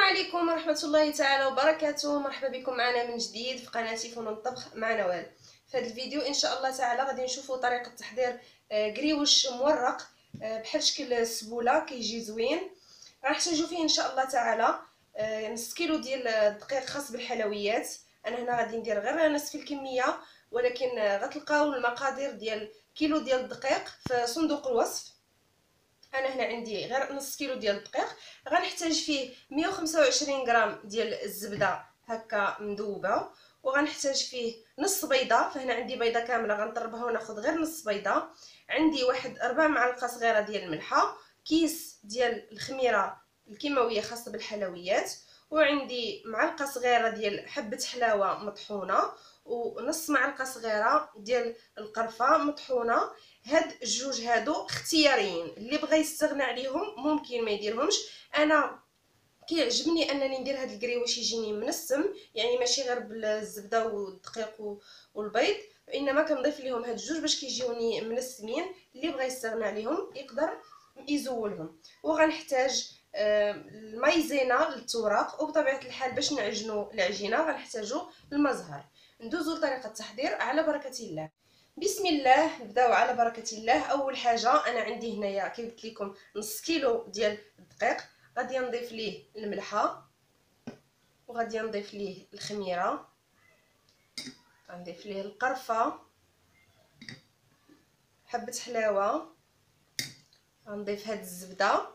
عليكم ورحمة الله تعالى وبركاته. مرحبا بكم معنا من جديد في قناتي فنون الطبخ مع نوال. في هذا الفيديو ان شاء الله تعالى غادي نشوفوا طريقة تحضير قريوش مورق بحال شكل السبولة، كيجي زوين. راح نحتاجو فيه ان شاء الله تعالى نص كيلو ديال الدقيق خاص بالحلويات. انا هنا غادي ندير غير نصف الكمية، ولكن غتلقاو المقادير ديال كيلو ديال الدقيق في صندوق الوصف. انا هنا عندي غير نص كيلو ديال الدقيق. غنحتاج فيه 125 غرام ديال الزبده هكا مذوبه، وغنحتاج فيه نص بيضه. فهنا عندي بيضه كامله غنطربها وناخذ غير نص بيضه. عندي واحد 4 معالق صغيره ديال الملحه، كيس ديال الخميره الكيماويه خاصه بالحلويات، وعندي معلقه صغيره ديال حبه حلاوه مطحونه، ونص معلقه صغيره ديال القرفه مطحونه. هاد الجوج هادو اختياريين، اللي بغى يستغنى عليهم ممكن ما يديرهمش. انا كيعجبني انني ندير هاد الكريوش يجيني منسم، يعني ماشي غير بالزبده والدقيق والبيض، وانما كنضيف ليهم هاد الجوج باش كيجيوني منسمين. اللي بغى يستغنى عليهم يقدر يزولهم. وغنحتاج المايزينا للتوراق، وبطبيعه الحال باش نعجنوا العجينه غنحتاجوا المزهر. ندوزو لطريقه التحضير على بركه الله. بسم الله، نبداو على بركه الله. اول حاجه انا عندي هنايا كي قلت لكم نص كيلو ديال الدقيق، غادي نضيف ليه الملحه، وغادي نضيف ليه الخميره، غنضيف ليه القرفه، حبه حلاوه، غنضيف هاد الزبده،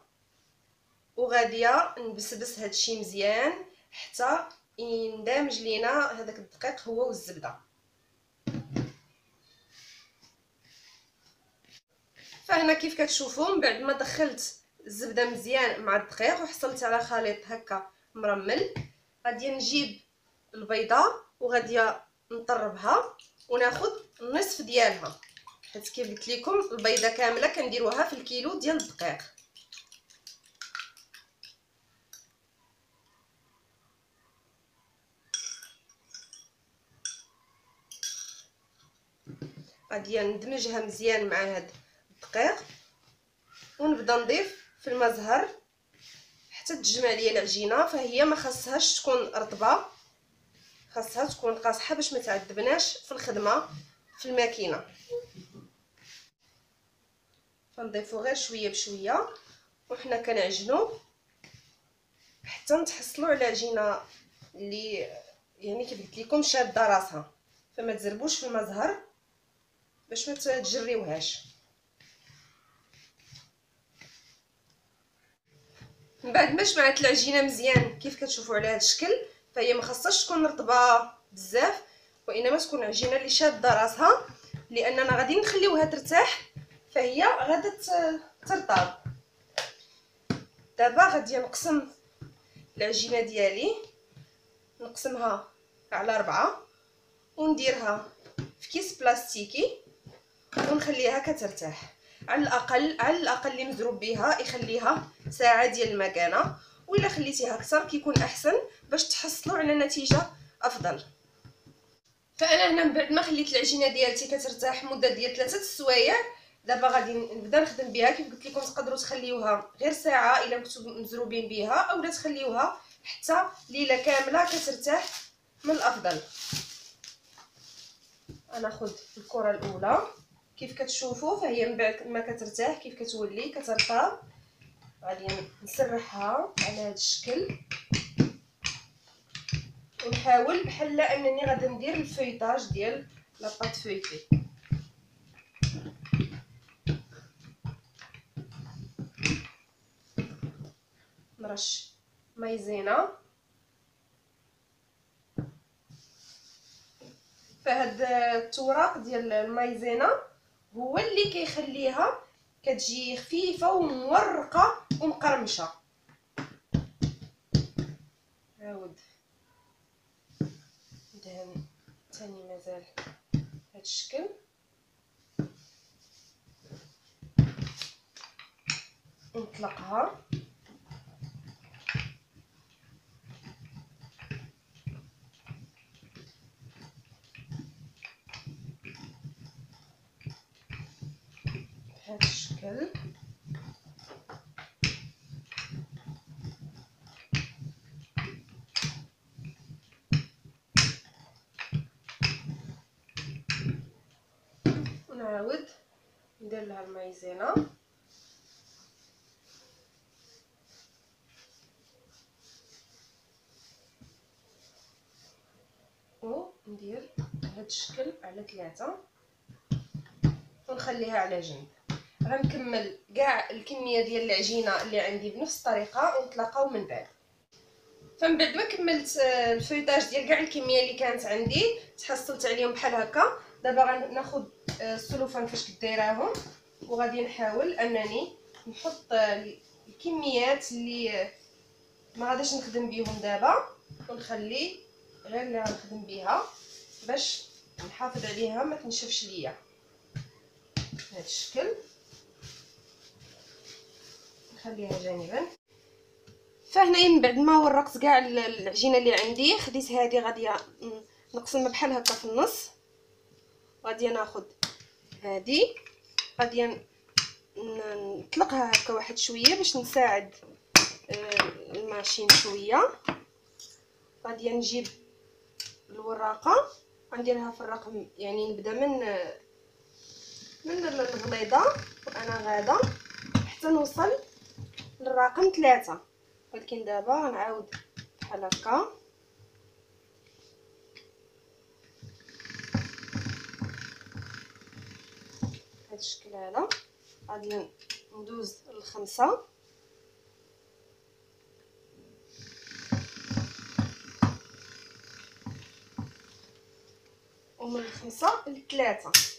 وغاديه نبسبس هادشي مزيان حتى يندمج لينا هذاك الدقيق هو والزبده. فهنا كيف كتشوفوا من بعد ما دخلت الزبده مزيان مع الدقيق وحصلت على خليط هكا مرمل، غادي نجيب البيضه وغادي نطربها وناخذ النصف ديالها، حيت كيف قلت لكم البيضه كامله كنديروها في الكيلو ديال الدقيق. غادي ندمجها مزيان مع هاد الدقيق، ونبدا نضيف في المزهر حتى تجمع ليا العجينه. فهي ما خاصهاش تكون رطبه، خاصها تكون قاصحه باش ما تعذبناش في الخدمه في الماكينه. فنضيفو غير شويه بشويه وحنا كنعجنوا حتى نتحصلوا على عجينه اللي يعني كيف قلت لكم شاده راسها، فما تزربوش في المزهر باش ما تجريوهاش. من بعد ما جمعت العجينه مزيان كيف كتشوفوا على هذا الشكل، فهي ما خاصهاش تكون رطبه بزاف، وانما تكون عجينه اللي شاده راسها، لاننا غادي نخليوها ترتاح فهي غادا ترطب. دابا غادي نقسم العجينه ديالي، نقسمها على 4 ونديرها في كيس بلاستيكي ونخليها كترتاح. على الاقل اللي مزروب بها يخليها ساعه ديال المكانه، ولا خليتيها اكثر كيكون احسن باش تحصلوا على نتيجه افضل. فانا هنا من بعد ما خليت العجينه ديالتي كترتاح مده ديال 3 السوايع، دابا غادي نبدا نخدم بها. كيف قلت لكم تقدروا تخليوها غير ساعه الا كنتو مزروبين بها، اولا تخليوها حتى ليله كامله كترتاح من الافضل. انا ناخذ الكره الاولى كيف كتشوفوا، فهي من بعد ما كترتاح كيف كتولي كترطب. غادي نسرحها على هذا الشكل ونحاول بحال انني غادي ندير الفيطاج ديال لاباط فويتي. نرش مايزينا. فهاد التوراق ديال المايزينا هو اللي كيخليها كتجي خفيفه ومورقه ومقرمشه. عاود ندهن ثاني مازال هاد الشكل. نطلقها بهذا الشكل. ونعاود ندير لها المايزينا وندير بهذا الشكل على 3 ونخليها على جنب. غنكمل كاع الكميه ديال العجينه اللي عندي بنفس الطريقه ونتلاقاو من بعد. فمن بعد ما كملت الفيوطاج ديال كاع الكميه اللي كانت عندي تحصلت عليهم بحال هكا. دابا غناخذ السلوفان فاش كديراهم وغادي نحاول انني نحط الكميات اللي ما غاديش نخدم بهم دابا ونخلي غير اللي غنخدم بها باش نحافظ عليها ما تنشفش ليا بهذا الشكل. نخليها جانبا. فهنايا من بعد ما ورقت كاع العجينه اللي عندي خديت هذه غادي نقسمها بحال هكا في النص. غادي ناخذ هذه غادي نطلقها هكا واحد شويه باش نساعد الماشين شويه. غادي نجيب الوراقه غنديرها في الرقم، يعني نبدا من الغليظه وانا غاده حتى نوصل للرقم 3. ولكن دابا غنعاود بحال هكا بهذا الشكل هذا. غادي ندوز ل5 ومن 5 ل3.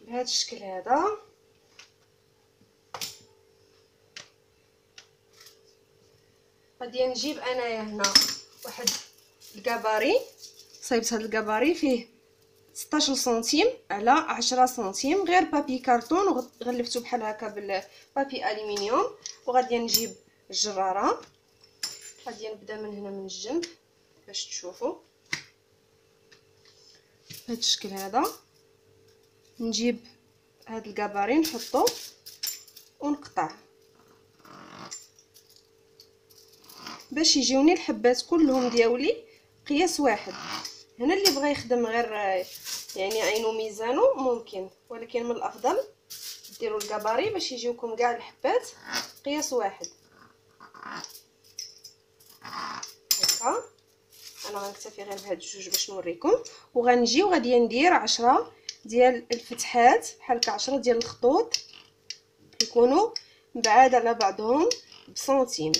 بهذا الشكل هذا. غادي نجيب انايا هنا واحد الكاباري. صايبت هذا الكاباري فيه 16 سنتيم على 10 سنتيم، غير بابي كارطون وغلفتو بحال هكا بالبابي الومنيوم. وغادي نجيب الجراره. غادي نبدا من هنا من الجنب باش تشوفوا بهذا الشكل هذا. نجيب هاد الكاباري نحطو ونقطع باش يجيوني الحبات كلهم دياولي قياس واحد. هنا اللي بغى يخدم غير يعني عينو ميزانو ممكن، ولكن من الافضل ديروا الكاباري باش يجيوكم كاع الحبات قياس واحد هكا. انا غنكتفي غير بهاد الجوج باش نوريكم. وغنجي وغادي ندير 10 ديال الفتحات بحال هكا، 10 ديال الخطوط يكونوا بعاد على بعضهم بسنتيم.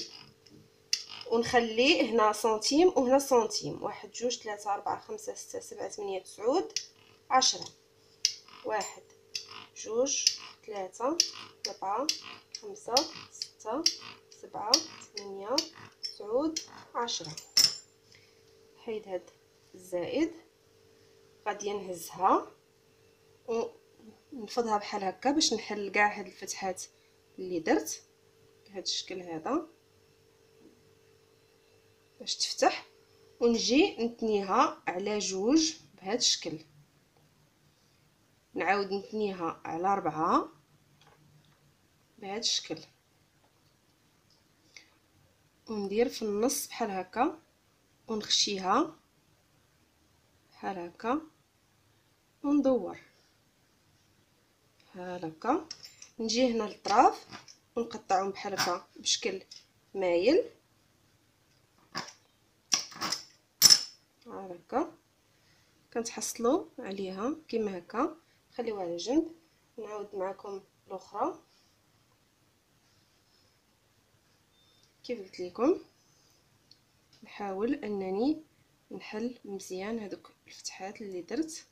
ونخلي هنا سنتيم وهنا سنتيم. 1 2 3 4 5 6 7 8 9 10. 1 2 3 4 5 6 7 8 9 10. حيد هاد الزائد. غادي نهزها ونفضها بحال هكا باش نحل كاع هاد الفتحات اللي درت بهذا الشكل هذا باش تفتح. ونجي نتنيها على 2 بهذا الشكل. نعاود نتنيها على 4 بهذا الشكل وندير في النص بحال هكا ونخشيها بحال هكا وندور بحال هكا. نجي هنا للطراف ونقطعهم بحال هكا بشكل مايل هكا. كنتحصلوا عليها كما هكا. خليوها على جنب. نعاود معكم الاخرى كيف قلت لكم. نحاول انني نحل مزيان هذوك الفتحات اللي درت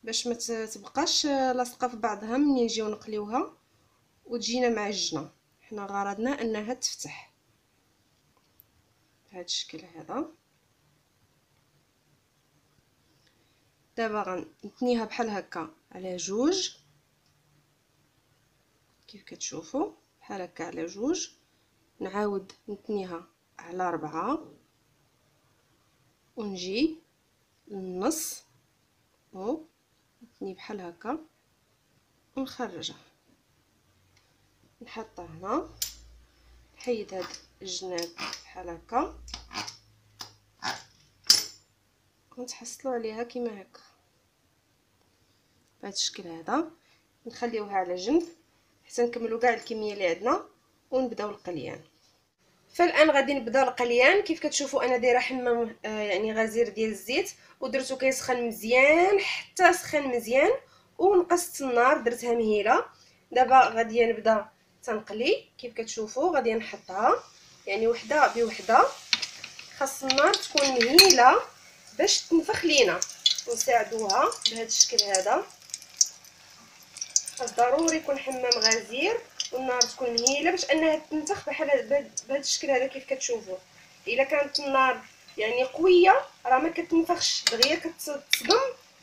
باش ما تبقاش لاصقه في بعضها ملي نجيو نقليوها وتجينا معجنه. حنا غرضنا انها تفتح بهذا الشكل هذا. دابا غنتنيها بحال هكا على 2 كيف كتشوفوا بحال هكا على 2. نعاود نتنيها على 4 ونجي للنص نتني بحال هكا ونخرجها، نحطها هنا، نحيد هاد الجناب بحال هكا ونتحصلوا عليها كيما هكا بهذا الشكل هذا. نخليوها على جنب حتى نكملوا كاع الكميه اللي عندنا ونبداو القليان. فالان غادي نبدا القليان. كيف كتشوفوا انا دايره حمام يعني غزير ديال الزيت ودرتو كيسخن مزيان حتى سخن مزيان، ونقصت النار درتها مهيله. دابا غادي نبدا تنقلي. كيف كتشوفوا غادي نحطها يعني وحده بوحده، خاص النار تكون مهيله باش تنفخ لينا ونساعدوها بهذا الشكل هذا. خاص ضروري يكون حمام غزير والنار تكون مهيله باش انها تنفخ بهذا الشكل هذا. كيف كتشوفوا الا كانت النار يعني قويه راه ما كتنفخش دغيا، كتصدم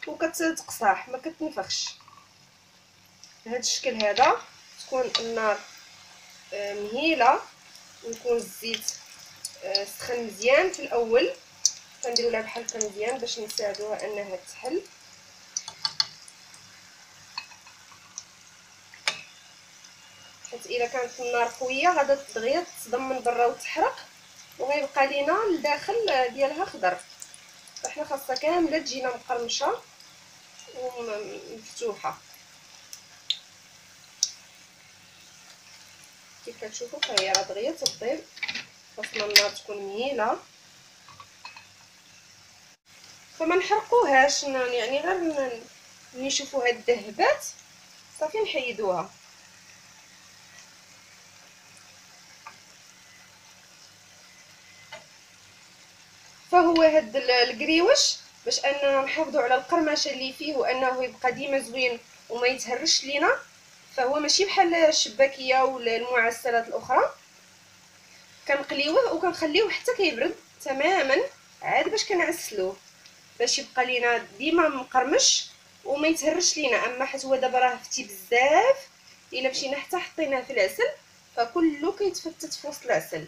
وكتقصاح ما كتنفخش. بهذا الشكل هذا تكون النار مهيله ويكون الزيت سخن مزيان في الاول. كنديروا لها بحال هكا مزيان باش نساعدوها انها تحل. حيت الا كانت النار قويه غادا دغيا تصدم من برا وتحرق وغيبقى لينا الداخل ديالها خضر. فاحنا خاصها كامله تجينا مقرمشه ومفتوحه. كيف كتشوفوا فهي راه دغيا تطيب. خاصنا النار تكون مهيله فما نحرقوهاش، يعني غير ملي نشوفوها دهبات صافي نحيدوها. فهو هاد الكريوش باش اننا نحافظوا على القرمشه اللي فيه وانه يبقى ديما زوين وما يتهرش لينا. فهو ماشي بحال الشباكيه ولا المعسلات الاخرى. كنقليوه وكنخليوه حتى كيبرد تماما عاد باش كنعسلوه باش يبقى لينا ديما مقرمش وما يتهرش لينا. اما حيت هو دابا راه فتي بزاف الا مشينا حتى حطيناه في العسل فكله كيتفتت في وسط العسل.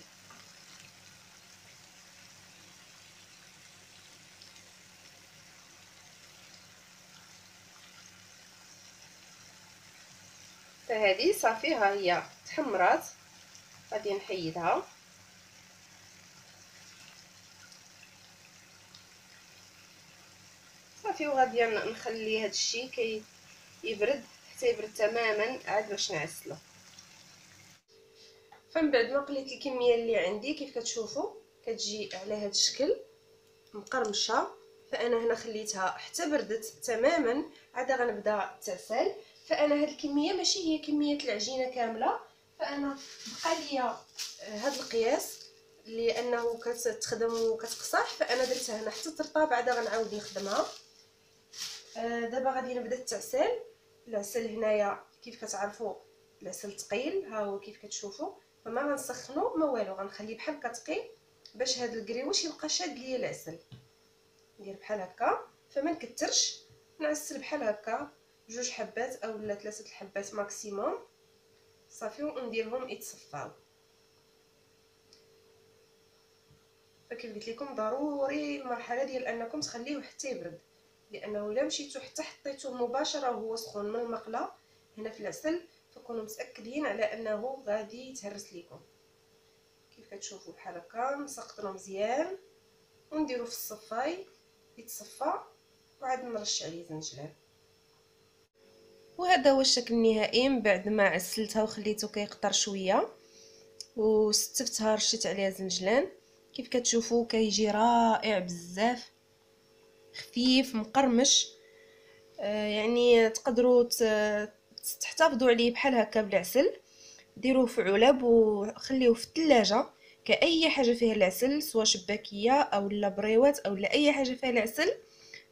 فهذه صافي ها هي تحمرات غادي نحيدها. صافي وغادي نخلي هذا الشيء يبرد حتى يبرد تماما عاد باش نعسلو. فمن بعد ما قليت الكميه اللي عندي كيف كتشوفوا كتجي على هذا الشكل مقرمشه. فانا هنا خليتها حتى بردت تماما عاد غنبدا التعسل. فانا هاد الكميه ماشي هي كميه العجينه كامله، فانا بقى ليا هاد القياس لانه كتخدم وكتقصح. فانا درتها هنا حتى ترطاب عاد غنعاود نخدمها. دابا غادي نبدا التعسل. العسل هنايا كيف كتعرفوا العسل ثقيل ها هو كيف كتشوفوا، فما غنسخنو ما والو، غنخليه بحال هكا ثقيل باش هذا الكريوش يبقى شاد ليا العسل. ندير بحال هكا فما نكترش، نعسل بحال هكا 2 حبات اولا 3 الحبات ماكسيموم صافي ونديرهم يتصفاو. فكيف قلت لكم ضروري المرحله ديال انكم تخليوه حتى يبرد، لانه الا مشيتو حتى حطيتوه مباشره وهو سخون من المقله هنا في العسل فكونوا متاكدين على انه غادي يتهرس لكم. كيف كتشوفوا بحال هكا نسقطرو مزيان ونديرو في الصفاي يتصفى وعاد نرش عليه زنجلان. وهذا هو الشكل النهائي من بعد ما عسلتها وخليته كيقطر شويه وستفتها رشيت عليها زنجلان. كيف كتشوفوا كيجي رائع بزاف، خفيف مقرمش. يعني تقدروا تحتفظوا عليه بحال هكا بالعسل. ديروه في علب وخليوه في الثلاجه كاي حاجه فيها العسل، سواء شباكيه او لا بريوات او لا اي حاجه فيها العسل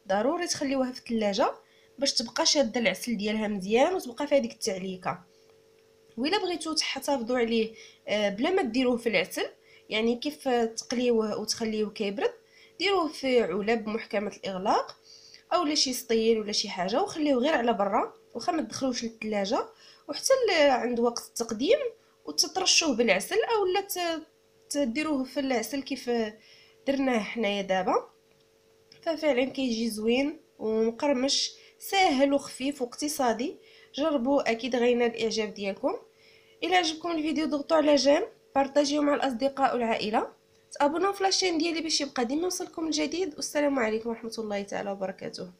ضروري تخليوها في الثلاجه باش تبقى شاده العسل ديالها مزيان وتبقى فيها ديك التعليكه. وإلا بغيتو تحتفظوا عليه بلا ما ديروه في العسل، يعني كيف تقليوه وتخليوه كيبرد، ديروه في علب محكمه الاغلاق اولا شي سطيل ولا شي حاجه وخليوه غير على برا واخا ما تدخلوش للثلاجه، وحتى عند وقت التقديم وتترشوه بالعسل اولا تديروه في العسل كيف درناه حنايا دابا. ففعلا كيجي زوين ومقرمش ساهل وخفيف واقتصادي. جربوا اكيد غينال الاعجاب ديالكم. الى عجبكم الفيديو ضغطوا على جيم، بارطاجيو مع الاصدقاء والعائله، تابوناو في لاشين ديالي باش يبقى ديما يوصلكم الجديد. والسلام عليكم ورحمه الله تعالى وبركاته.